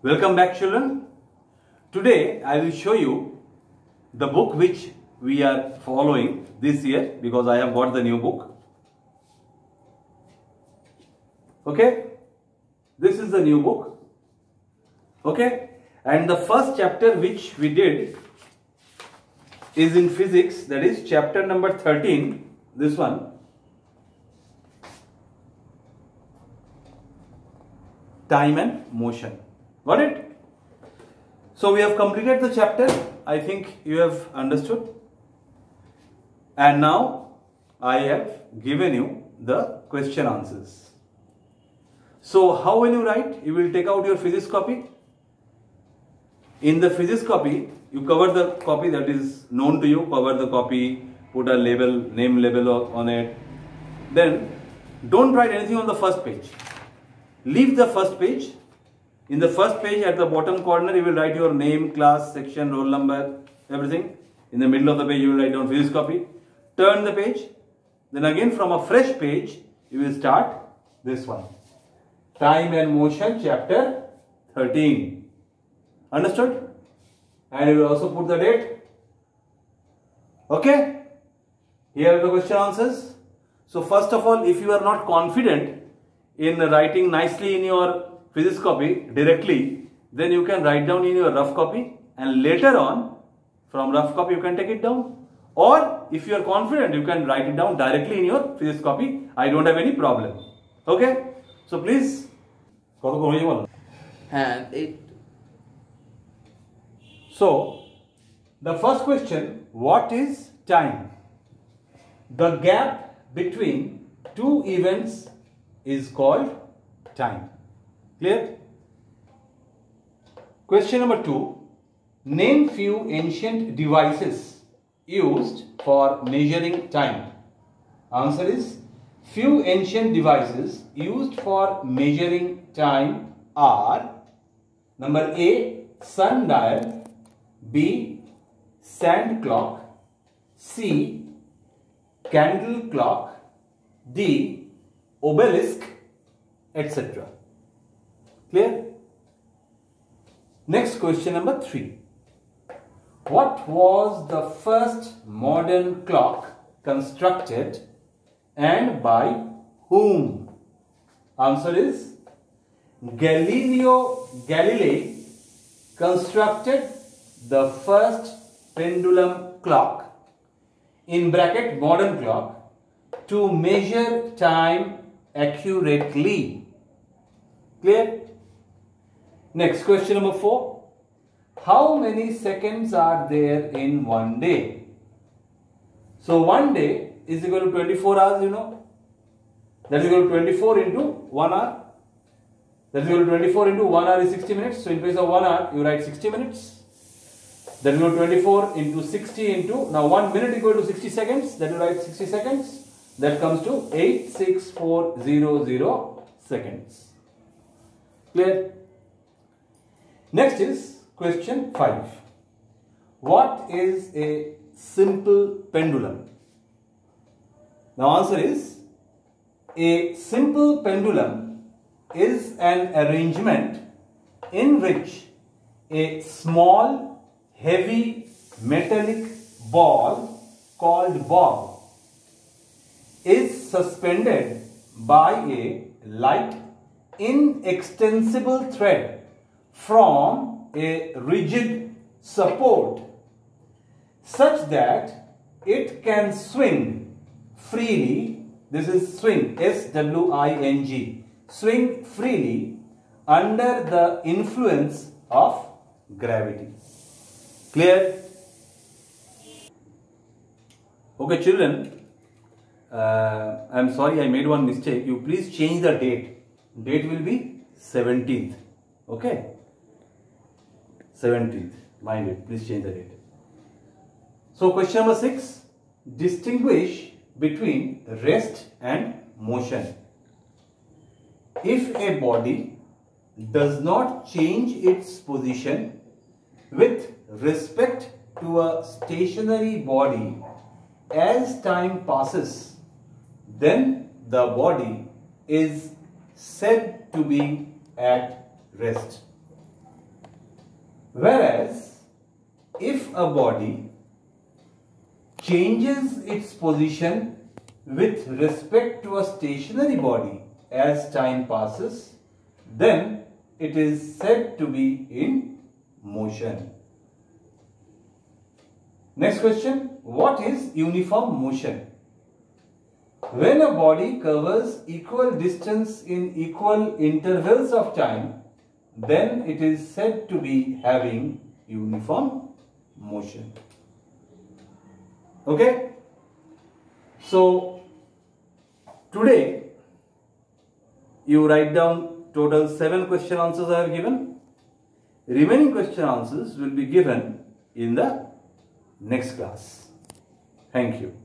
Welcome back, children. Today I will show you the book which we are following this year because I have got the new book. Okay, this is the new book. Okay, and the first chapter which we did is in physics, that is chapter number 13, this one. Time and motion. Got it? So we have completed the chapter. I think you have understood. And now I have given you the question answers. So how will you write? You will take out your physics copy. In the physics copy, you cover the copy that is known to you. Cover the copy, put a label, name label on it. Then don't write anything on the first page. Leave the first page. In the first page at the bottom corner you will write your name, class, section, roll number, everything. In the middle of the page you will write down physics copy. Turn the page. Then again from a fresh page you will start this one. Time and Motion chapter 13. Understood? And you will also put the date. Okay? Here are the question answers. So first of all, if you are not confident in writing nicely in your physics copy directly, then you can write down in your rough copy and later on from rough copy you can take it down. Or if you are confident, you can write it down directly in your physics copy. I don't have any problem. Okay? So please. So the first question, what is time? The gap between two events is called time. Clear? Question number 2. Name few ancient devices used for measuring time. Answer is, few ancient devices used for measuring time are: number A, sundial, B, sand clock, C, candle clock, D, obelisk, etc. Clear? Next question number 3. What was the first modern clock constructed and by whom? Answer is, Galileo Galilei constructed the first pendulum clock, in bracket modern clock, to measure time accurately. Clear? Next, question number 4. How many seconds are there in one day? So one day is equal to 24 hours, you know. That is equal to 24 into 1 hour. That is equal to 24 into 1 hour is 60 minutes. So in place of 1 hour, you write 60 minutes. That is equal to 24 into 60 into, now 1 minute equal to 60 seconds. That you write 60 seconds. That comes to 86400 seconds. Clear? Next is question 5. What is a simple pendulum? Now answer is, a simple pendulum is an arrangement in which a small, heavy, metallic ball called bob is suspended by a light, inextensible thread from a rigid support such that it can swing freely. This is swing, S-W-I-N-G, swing freely under the influence of gravity. Clear? Okay, children, I am sorry I made one mistake. You please change the date. Date will be 17th. Okay? 17th. Mind it. Please change the date. So question number 6. Distinguish between rest and motion. If a body does not change its position with respect to a stationary body as time passes, then the body is said to be at rest. Whereas if a body changes its position with respect to a stationary body as time passes, then it is said to be in motion. Next question, what is uniform motion? When a body covers equal distance in equal intervals of time, then it is said to be having uniform motion. Okay? So, today you write down total 7 question answers I have given. Remaining question answers will be given in the next class. Thank you.